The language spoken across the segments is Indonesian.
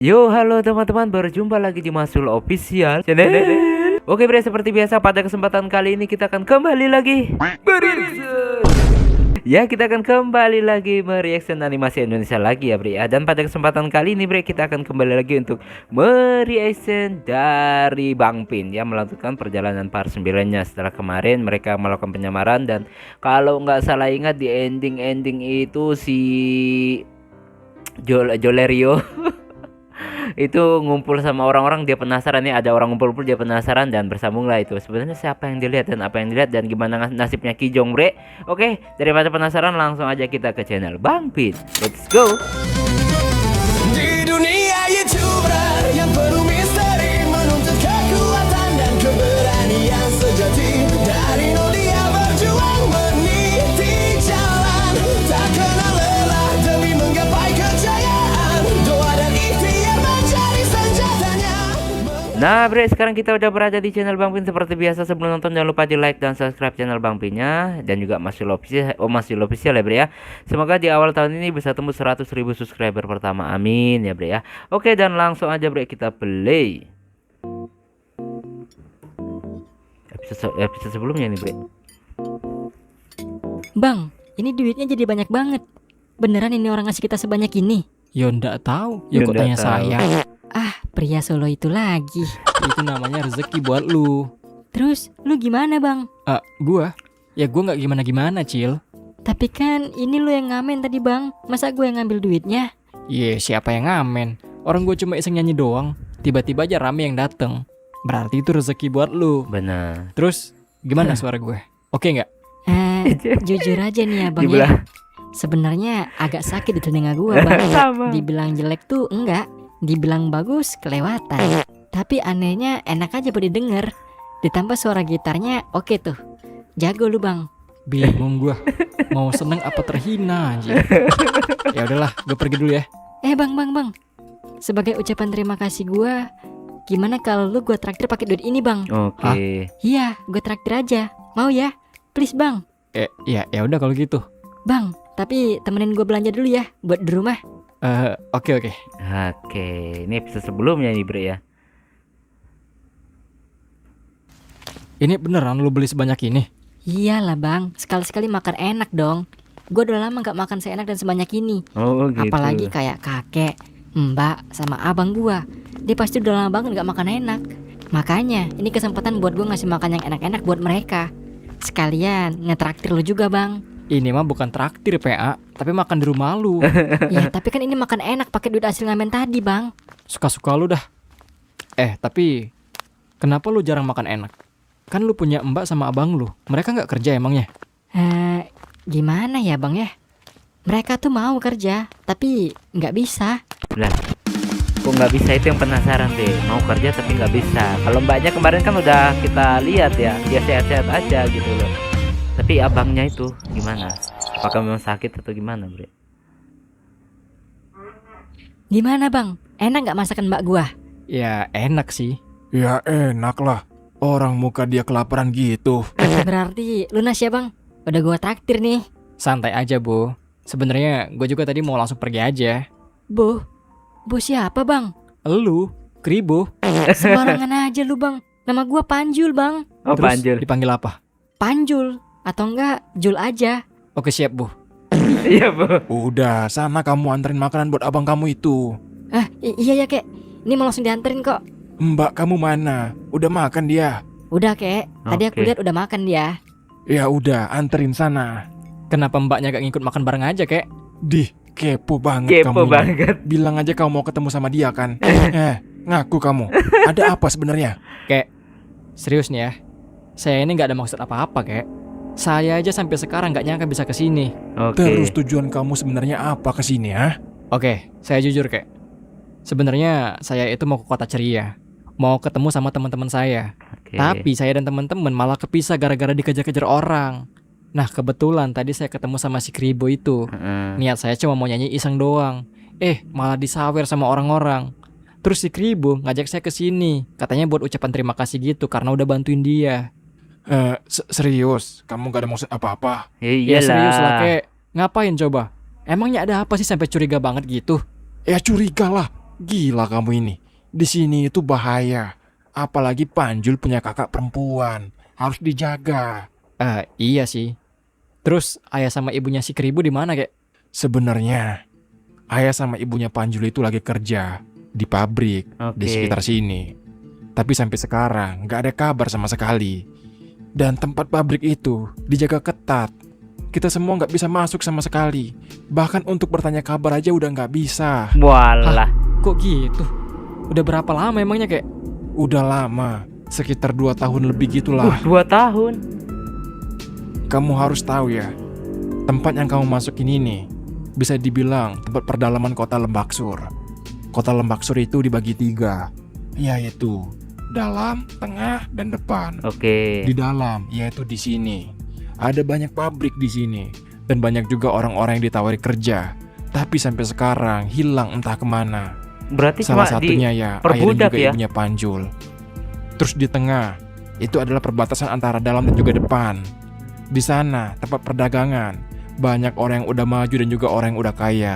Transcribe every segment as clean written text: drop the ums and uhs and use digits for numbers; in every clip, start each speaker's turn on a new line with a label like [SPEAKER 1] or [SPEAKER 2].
[SPEAKER 1] Yo, halo teman-teman, berjumpa lagi di Masul Official Channel. Oke bre, seperti biasa pada kesempatan kali ini kita akan kembali lagi bereaction. Ya, kita akan kembali lagi mereaction animasi Indonesia lagi ya bre ya. Dan pada kesempatan kali ini bre, kita akan kembali lagi untuk mereaction dari Bang Pin ya, melanjutkan perjalanan part 9-nya setelah kemarin mereka melakukan penyamaran. Dan kalau nggak salah ingat di ending-ending itu si Jolerio itu ngumpul sama orang-orang, dia penasaran nih, ada orang ngumpul-ngumpul, dia penasaran dan bersambunglah itu sebenarnya siapa yang dilihat dan apa yang dilihat dan gimana nasibnya Kijong bre. Oke, daripada penasaran langsung aja kita ke channel Bang Pin. Let's go.
[SPEAKER 2] Di dunia YouTuber yang penuh misteri, menuntut kekuatan dan keberanian sejati. Dari nol dia berjuang meniti jalan, tak kenal lelah demi menggapai kejayaan. Doa dan ikhtiar menjadi senjatanya.
[SPEAKER 1] Nah bre, sekarang kita udah berada di channel Bang Pin. Seperti biasa sebelum nonton jangan lupa di like dan subscribe channel Bang Pinnya. Dan juga masih official ya bre ya. Semoga di awal tahun ini bisa tembus 100.000 subscriber pertama, amin ya bre ya. Oke, dan langsung aja bre kita play episode sebelumnya nih bre.
[SPEAKER 3] Bang, ini duitnya jadi banyak banget. Beneran ini orang ngasih kita sebanyak ini?
[SPEAKER 4] Ya ndak tahu, ya kok
[SPEAKER 1] Ndak
[SPEAKER 4] tanya
[SPEAKER 1] tahu.
[SPEAKER 4] saya.
[SPEAKER 3] Ah, pria Solo itu lagi.
[SPEAKER 4] Itu namanya rezeki buat lu.
[SPEAKER 3] Terus, lu gimana bang?
[SPEAKER 4] Gua? Ya gua nggak gimana-gimana, Cil.
[SPEAKER 3] Tapi kan ini lu yang ngamen tadi bang. Masa gue yang ngambil duitnya?
[SPEAKER 4] Iya, siapa yang ngamen? Orang gua cuma iseng nyanyi doang. Tiba-tiba aja rame yang dateng. Berarti itu rezeki buat lu.
[SPEAKER 1] Benar.
[SPEAKER 4] Terus, gimana suara gue? Oke nggak?
[SPEAKER 3] Jujur aja nih ya bang ya.
[SPEAKER 1] Dibelah.
[SPEAKER 3] Sebenarnya agak sakit di telinga gue bang.
[SPEAKER 1] Sama.
[SPEAKER 3] Dibilang jelek tuh enggak. Dibilang bagus kelewatan. Tapi anehnya enak aja buat didengar. Ditambah suara gitarnya oke tuh. Jago lu bang.
[SPEAKER 4] Bingung gua. Mau seneng apa terhina anjir. Ya udahlah, gue pergi dulu ya.
[SPEAKER 3] Bang. Sebagai ucapan terima kasih gua, gimana kalau lu gua traktir pakai duit ini bang?
[SPEAKER 1] Oke.
[SPEAKER 3] Iya, gua traktir aja. Mau ya? Please bang.
[SPEAKER 4] Ya udah kalau gitu.
[SPEAKER 3] Bang, tapi temenin gua belanja dulu ya buat di rumah.
[SPEAKER 4] Oke.
[SPEAKER 1] Oke, ini episode sebelumnya nih bre ya.
[SPEAKER 4] Ini beneran lu beli sebanyak ini?
[SPEAKER 3] Iyalah bang, sekali-sekali makan enak dong. Gua udah lama gak makan seenak dan sebanyak ini.
[SPEAKER 1] Oh gitu.
[SPEAKER 3] Apalagi kayak kakek, mbak, sama abang gua. Dia pasti udah lama banget gak makan enak. Makanya ini kesempatan buat gua ngasih makan yang enak-enak buat mereka. Sekalian ngetraktir lu juga bang.
[SPEAKER 4] Ini mah bukan traktir PA, tapi makan di rumah lu.
[SPEAKER 3] Ya tapi kan ini makan enak pakai duit hasil ngamen tadi bang.
[SPEAKER 4] Suka-suka lu dah. Tapi kenapa lu jarang makan enak? Kan lu punya mbak sama abang lu. Mereka nggak kerja emangnya?
[SPEAKER 3] Gimana ya bang ya? Mereka tuh mau kerja, tapi nggak bisa.
[SPEAKER 1] Lah, kok nggak bisa? Itu yang penasaran deh. Mau kerja tapi nggak bisa. Kalau mbaknya kemarin kan udah kita lihat ya, dia sehat-sehat aja gitu loh. Tapi abangnya itu gimana? Apakah memang sakit atau gimana bre?
[SPEAKER 3] Gimana bang? Enak nggak masakan mbak gua?
[SPEAKER 4] Ya enak sih.
[SPEAKER 5] Ya enak lah. Orang muka dia kelaparan gitu.
[SPEAKER 3] Berarti lunas ya bang? Udah gua traktir nih.
[SPEAKER 4] Santai aja Bu. Sebenarnya gue juga tadi mau langsung pergi aja.
[SPEAKER 3] Bu siapa bang?
[SPEAKER 4] Lu, Kribo.
[SPEAKER 3] Sembarangan aja lu bang. Nama gua Panjul bang.
[SPEAKER 1] Oh
[SPEAKER 4] Terus
[SPEAKER 1] Panjul.
[SPEAKER 4] dipanggil apa?
[SPEAKER 3] Panjul atau enggak Jul aja.
[SPEAKER 4] Oke siap Bu.
[SPEAKER 1] Iya bu.
[SPEAKER 5] Udah, sana kamu anterin makanan buat abang kamu itu.
[SPEAKER 3] Iya ya kek. Ini mau langsung dianterin kok.
[SPEAKER 5] Mbak kamu mana? Udah makan dia?
[SPEAKER 3] Udah kek. Tadi aku
[SPEAKER 1] Oke.
[SPEAKER 3] lihat udah makan dia.
[SPEAKER 5] Ya udah, anterin sana.
[SPEAKER 4] Kenapa mbaknya gak ngikut makan bareng aja kek?
[SPEAKER 5] Dih, kepo banget
[SPEAKER 1] Kepo
[SPEAKER 5] kamu.
[SPEAKER 1] banget.
[SPEAKER 5] Bilang aja kamu mau ketemu sama dia kan? Ngaku kamu. Ada apa sebenarnya?
[SPEAKER 4] Kek, serius nih ya. Saya ini gak ada maksud apa-apa kek. Saya aja sampai sekarang gak nyangka bisa kesini.
[SPEAKER 1] Oke.
[SPEAKER 5] Terus tujuan kamu sebenarnya apa kesini ya?
[SPEAKER 4] Oke, saya jujur kek. Sebenarnya saya itu mau ke Kota Ceria. Mau ketemu sama teman-teman saya.
[SPEAKER 1] Oke.
[SPEAKER 4] Tapi saya dan teman-teman malah kepisah gara-gara dikejar-kejar orang. Nah kebetulan tadi saya ketemu sama si Kribo itu.
[SPEAKER 1] Heeh.
[SPEAKER 4] Niat saya cuma mau nyanyi iseng doang. Malah disawer sama orang-orang. Terus si Kribo ngajak saya ke sini. Katanya buat ucapan terima kasih gitu karena udah bantuin dia.
[SPEAKER 5] Serius? Kamu gak ada maksud apa-apa?
[SPEAKER 1] Ya
[SPEAKER 4] Ya
[SPEAKER 1] iyalah.
[SPEAKER 4] serius lah kek. Ngapain coba? Emangnya ada apa sih sampai curiga banget gitu?
[SPEAKER 5] Ya curiga lah. Gila kamu ini. Di sini itu bahaya. Apalagi Panjul punya kakak perempuan. Harus dijaga.
[SPEAKER 4] Iya sih. Terus ayah sama ibunya si Keribu di mana, kek?
[SPEAKER 5] Sebenarnya ayah sama ibunya Panjul itu lagi kerja di pabrik di
[SPEAKER 1] Oke.
[SPEAKER 5] sekitar sini. Tapi sampai sekarang nggak ada kabar sama sekali. Dan tempat pabrik itu dijaga ketat. Kita semua nggak bisa masuk sama sekali. Bahkan untuk bertanya kabar aja udah nggak bisa.
[SPEAKER 1] Walah.
[SPEAKER 4] Kok gitu? Udah berapa lama emangnya, kek?
[SPEAKER 5] Udah lama, sekitar 2 tahun lebih gitulah.
[SPEAKER 1] 2 tahun.
[SPEAKER 5] Kamu harus tahu ya, tempat yang kamu masukin ini bisa dibilang tempat perdalaman kota Lembaksur. Kota Lembaksur itu dibagi 3, yaitu dalam, tengah, dan depan.
[SPEAKER 1] Oke.
[SPEAKER 5] Di dalam, yaitu di sini, ada banyak pabrik di sini, dan banyak juga orang-orang yang ditawari kerja. Tapi sampai sekarang hilang entah kemana.
[SPEAKER 1] Berarti
[SPEAKER 5] Salah
[SPEAKER 1] cuma
[SPEAKER 5] satunya ya ayah dan
[SPEAKER 1] perbudak
[SPEAKER 5] juga
[SPEAKER 1] ya?
[SPEAKER 5] ibunya Panjul. Terus di tengah, itu adalah perbatasan antara dalam dan juga depan. Di sana, tempat perdagangan, banyak orang yang udah maju dan juga orang yang udah kaya.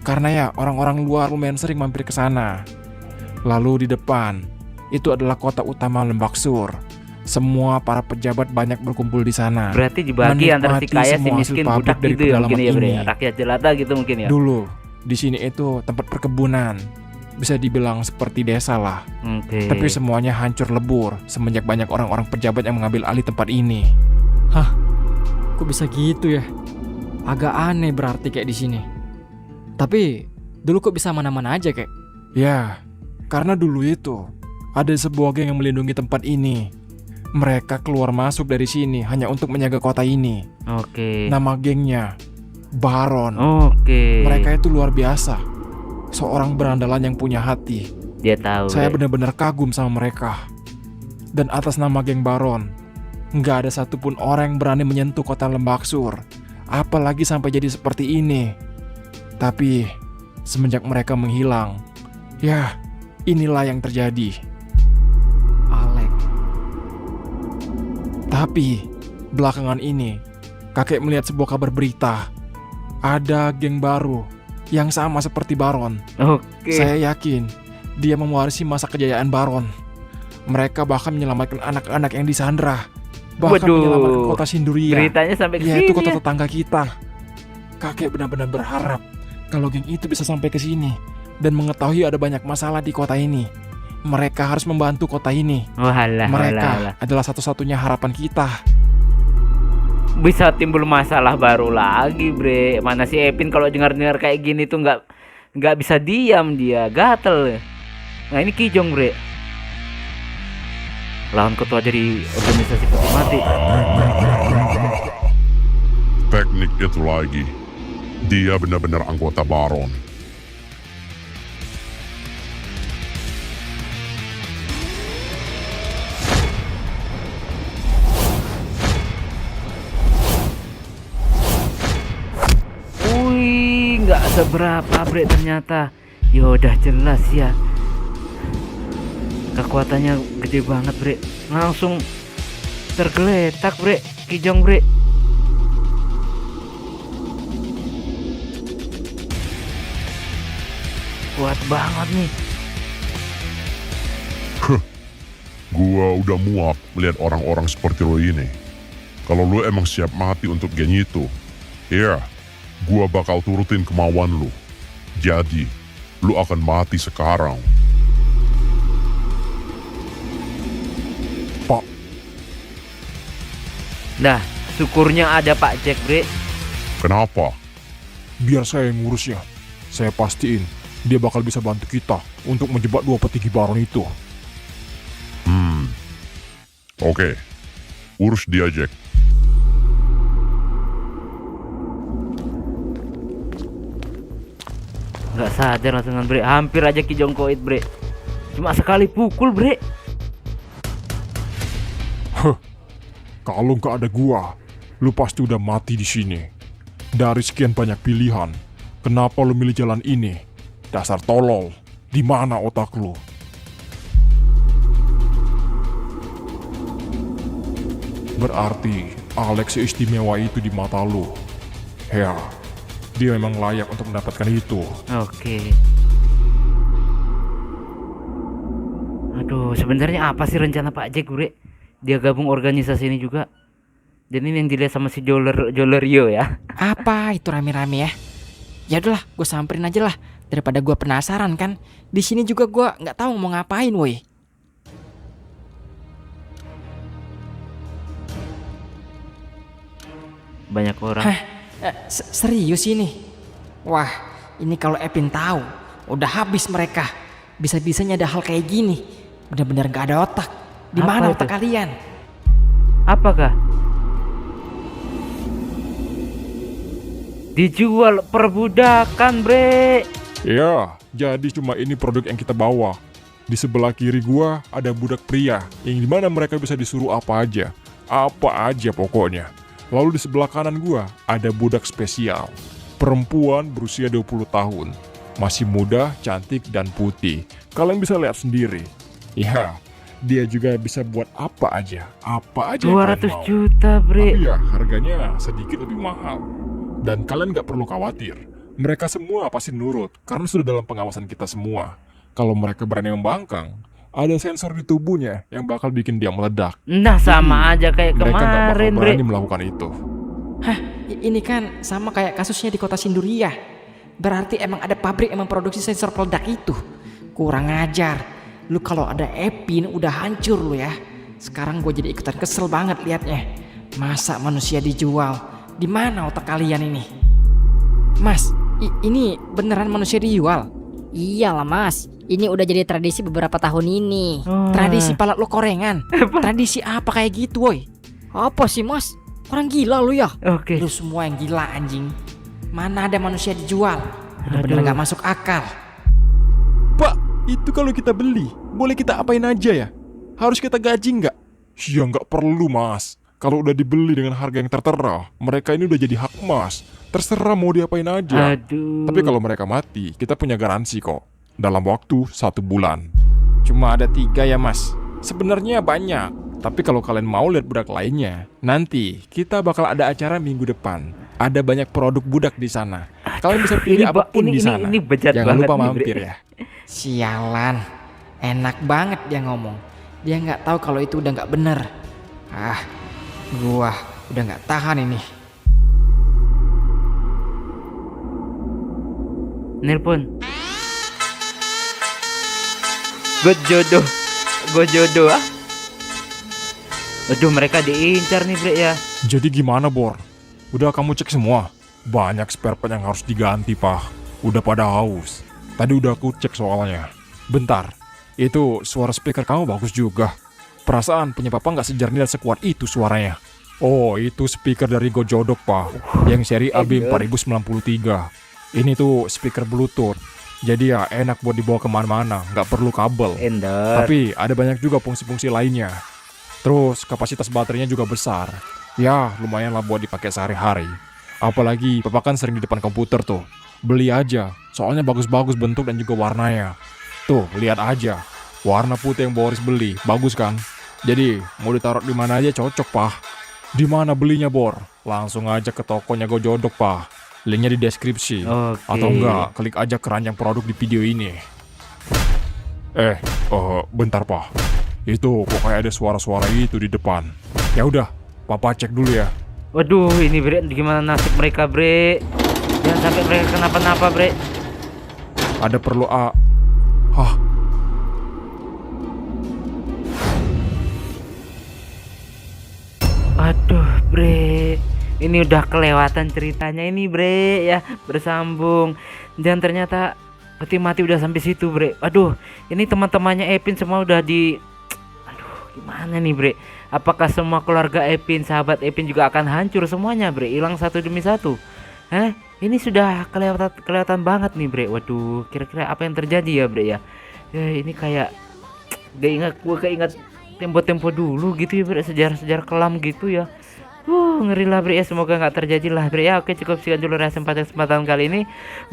[SPEAKER 5] Karena ya, orang-orang luar lumayan sering mampir ke sana. Lalu di depan, itu adalah kota utama Lembaksur. Semua para pejabat banyak berkumpul di sana.
[SPEAKER 1] Berarti dibagi antara si
[SPEAKER 5] Menikmati
[SPEAKER 1] kaya si
[SPEAKER 5] semua hasil
[SPEAKER 1] miskin
[SPEAKER 5] pabrik
[SPEAKER 1] budak
[SPEAKER 5] dari
[SPEAKER 1] gitu ya mungkin ya
[SPEAKER 5] pedalaman
[SPEAKER 1] bre.
[SPEAKER 5] ini.
[SPEAKER 1] Rakyat jelata gitu mungkin ya.
[SPEAKER 5] Dulu, di sini itu tempat perkebunan. Bisa dibilang seperti desa lah.
[SPEAKER 1] Oke.
[SPEAKER 5] Tapi semuanya hancur lebur semenjak banyak orang-orang pejabat yang mengambil alih tempat ini.
[SPEAKER 4] Kok bisa gitu ya? Agak aneh berarti kayak di sini. Tapi dulu kok bisa mana-mana aja, kek?
[SPEAKER 5] Ya, karena dulu itu ada sebuah geng yang melindungi tempat ini. Mereka keluar masuk dari sini hanya untuk menjaga kota ini.
[SPEAKER 1] Oke.
[SPEAKER 5] Nama gengnya Baron.
[SPEAKER 1] Oke.
[SPEAKER 5] Mereka itu luar biasa. Seorang berandalan yang punya hati.
[SPEAKER 1] Dia tahu.
[SPEAKER 5] Saya
[SPEAKER 1] bre.
[SPEAKER 5] benar-benar kagum sama mereka. Dan atas nama geng Baron, nggak ada satupun orang yang berani menyentuh kota Lembaksur. Apalagi sampai jadi seperti ini. Tapi semenjak mereka menghilang, ya inilah yang terjadi.
[SPEAKER 4] Alek.
[SPEAKER 5] Tapi belakangan ini kakek melihat sebuah kabar berita. Ada geng baru yang sama seperti Baron.
[SPEAKER 1] Oke.
[SPEAKER 5] Saya yakin dia mewarisi masa kejayaan Baron. Mereka bahkan menyelamatkan anak-anak yang disandra. Bahkan
[SPEAKER 1] Waduh.
[SPEAKER 5] menyelamatkan kota Sinduria,
[SPEAKER 1] Beritanya sampai ke
[SPEAKER 5] yaitu
[SPEAKER 1] sini.
[SPEAKER 5] kota
[SPEAKER 1] ya.
[SPEAKER 5] tetangga kita. Kakek benar-benar berharap kalau geng itu bisa sampai ke sini dan mengetahui ada banyak masalah di kota ini. Mereka harus membantu kota ini.
[SPEAKER 1] Walah,
[SPEAKER 5] Mereka
[SPEAKER 1] walah, walah.
[SPEAKER 5] adalah satu-satunya harapan kita.
[SPEAKER 1] Bisa timbul masalah baru lagi, bre. Mana si Epin kalau dengar-dengar kayak gini tuh nggak bisa diam dia, gatel. Nah ini Kijong, bre. Lawan ketua dari organisasi peti mati.
[SPEAKER 6] Teknik itu lagi. Dia benar-benar anggota Baron.
[SPEAKER 1] Wih, nggak seberapa, bre ternyata. Yaudah jelas ya. Kekuatannya gede banget, bre. Langsung tergeletak, bre. Kijong, bre. Kuat banget nih.
[SPEAKER 6] Gua udah muak melihat orang-orang seperti lo ini. Kalau lo emang siap mati untuk geng itu, ya, gua bakal turutin kemauan lo. Jadi, lo akan mati sekarang.
[SPEAKER 1] Nah, syukurnya ada Pak Jack, bre.
[SPEAKER 6] Kenapa?
[SPEAKER 5] Biar saya yang ngurus ya. Saya pastiin dia bakal bisa bantu kita untuk menjebak 2 petinggi Baron itu.
[SPEAKER 6] Oke, urus dia, Jack.
[SPEAKER 1] Nggak sadar langsung bre. Hampir aja Kijong koit, bre. Cuma sekali pukul, bre.
[SPEAKER 5] Kalau nggak ada gua, lu pasti udah mati di sini. Dari sekian banyak pilihan, kenapa lu milih jalan ini? Dasar tolol, di mana otak lu? Berarti Alex seistimewa itu di mata lu. Ya, dia memang layak untuk mendapatkan itu.
[SPEAKER 1] Oke. sebenarnya apa sih rencana Pak Jack, Bre? Dia gabung organisasi ini juga. Dan ini yang dilihat sama si Jolerio ya.
[SPEAKER 4] Apa itu rame-rame ya? Ya udahlah, gue samperin aja lah daripada gue penasaran kan. Di sini juga gue nggak tahu mau ngapain, woi.
[SPEAKER 1] Banyak orang.
[SPEAKER 4] Hah? Serius ini? Wah, ini kalau Epin tahu, udah habis mereka. Bisa-bisanya ada hal kayak gini. Bener-bener gak ada otak. Di
[SPEAKER 1] Apa
[SPEAKER 4] mana
[SPEAKER 1] itu?
[SPEAKER 4] otak kalian?
[SPEAKER 1] Apakah? Dijual perbudakan, Bre.
[SPEAKER 5] Ya, jadi cuma ini produk yang kita bawa. Di sebelah kiri gua ada budak pria, yang dimana mereka bisa disuruh apa aja pokoknya. Lalu di sebelah kanan gua ada budak spesial, perempuan berusia 20 tahun, masih muda, cantik, dan putih. Kalian bisa lihat sendiri. Ya, dia juga bisa buat apa aja yang kalian
[SPEAKER 1] 200
[SPEAKER 5] mau.
[SPEAKER 1] juta, Bre.
[SPEAKER 5] Tapi ya harganya sedikit lebih mahal. Dan kalian gak perlu khawatir, mereka semua pasti nurut karena sudah dalam pengawasan kita semua. Kalau mereka berani membangkang, ada sensor di tubuhnya yang bakal bikin dia meledak.
[SPEAKER 1] Nah, sama aja kayak
[SPEAKER 5] Mereka gak bakal
[SPEAKER 1] kemarin, Bre.
[SPEAKER 5] berani melakukan itu.
[SPEAKER 4] Hah, ini kan sama kayak kasusnya di kota Sinduria. Berarti emang ada pabrik yang memproduksi sensor peledak itu. Kurang ajar. Lu kalau ada Epin udah hancur lu ya. Sekarang gue jadi ikutan kesel banget liatnya. Masa manusia dijual? Di mana otak kalian ini? Mas, ini beneran manusia dijual?
[SPEAKER 3] Iyalah mas, ini udah jadi tradisi beberapa tahun ini.
[SPEAKER 4] Tradisi pala lo korengan. Tradisi apa kayak gitu, woi?
[SPEAKER 3] Apa sih mas? Orang gila lu ya?
[SPEAKER 1] Oke.
[SPEAKER 4] Lu semua yang gila anjing. Mana ada manusia dijual? Bener-bener
[SPEAKER 1] Aduh.
[SPEAKER 4] gak masuk akal.
[SPEAKER 5] Pak, itu kalau kita beli, boleh kita apain aja ya? Harus kita gaji nggak? Ya nggak perlu mas. Kalau udah dibeli dengan harga yang tertera, mereka ini udah jadi hak mas. Terserah mau diapain aja.
[SPEAKER 1] Aduh.
[SPEAKER 5] Tapi kalau mereka mati, kita punya garansi kok. Dalam waktu 1 bulan. Cuma ada 3 ya mas. Sebenarnya banyak. Tapi kalau kalian mau lihat budak lainnya, nanti kita bakal ada acara minggu depan. Ada banyak produk budak di sana. Kalian bisa pilih apapun di sana.
[SPEAKER 1] Ini bejat
[SPEAKER 5] Jangan
[SPEAKER 1] banget
[SPEAKER 5] lupa
[SPEAKER 1] nih, Bre.
[SPEAKER 5] mampir ya.
[SPEAKER 4] Sialan. Enak banget dia ngomong. Dia nggak tahu kalau itu udah nggak bener. Ah, gua udah nggak tahan ini.
[SPEAKER 1] Nelpon. Gue jodoh ah. Aduh, mereka diincar nih, Bre ya.
[SPEAKER 5] Jadi gimana, Bor? Udah kamu cek semua? Banyak spare part yang harus diganti, Pak. Udah pada haus. Tadi udah aku cek soalnya. Bentar, itu suara speaker kamu bagus juga. Perasaan punya papa nggak sejernih dan sekuat itu suaranya. Oh, itu speaker dari Gojodok, Pak. Yang seri AB 4093. Ini tuh speaker Bluetooth. Jadi ya enak buat dibawa kemana-mana, nggak perlu kabel.
[SPEAKER 1] Endor.
[SPEAKER 5] Tapi ada banyak juga fungsi-fungsi lainnya. Terus kapasitas baterainya juga besar. Ya lumayan lah buat dipakai sehari-hari. Apalagi papa kan sering di depan komputer tuh. Beli aja, soalnya bagus-bagus bentuk dan juga warnanya. Tuh lihat aja, warna putih yang Boris beli, bagus kan? Jadi mau ditaruh di mana aja cocok, Pak. Di mana belinya, Bor? Langsung aja ke tokonya Gojodok, Pak. Linknya di deskripsi.
[SPEAKER 1] Oke.
[SPEAKER 5] Atau enggak, klik aja keranjang produk di video ini. Bentar, Pak. Itu pokoknya ada suara-suara itu di depan. Ya udah, Papa cek dulu ya.
[SPEAKER 1] Waduh, ini Bre, gimana nasib mereka, Bre? Jangan sampai mereka kenapa-napa, Bre.
[SPEAKER 5] Ada perlu Hah,
[SPEAKER 1] Aduh, Bre. Ini udah kelewatan ceritanya ini, Bre, ya, bersambung. Dan ternyata peti mati udah sampai situ, Bre. Aduh, ini teman-temannya Epin semua udah di gimana nih, Bre? Apakah semua keluarga Epin, sahabat Epin juga akan hancur semuanya, Bre? Hilang satu demi satu. Ini sudah kelewatan banget nih, Bre. Waduh, kira-kira apa yang terjadi ya, Bre ya? Ini kayak gue keinget tempo-tempo dulu gitu ya, Bre, sejarah-sejarah kelam gitu ya. Ngeri lah, Bre ya, semoga nggak terjadi lah, Bre ya. Oke, cukup sekian dulu kesempatan kali ini.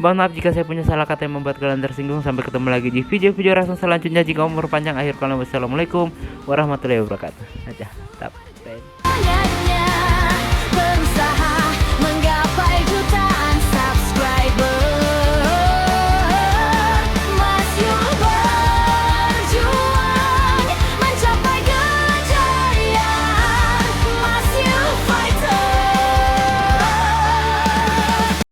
[SPEAKER 1] Mohon maaf jika saya punya salah kata yang membuat kalian tersinggung. Sampai ketemu lagi di video-video reaction selanjutnya. Jika umur panjang, akhir kalam, wassalamualaikum warahmatullahi wabarakatuh. Aja, tap.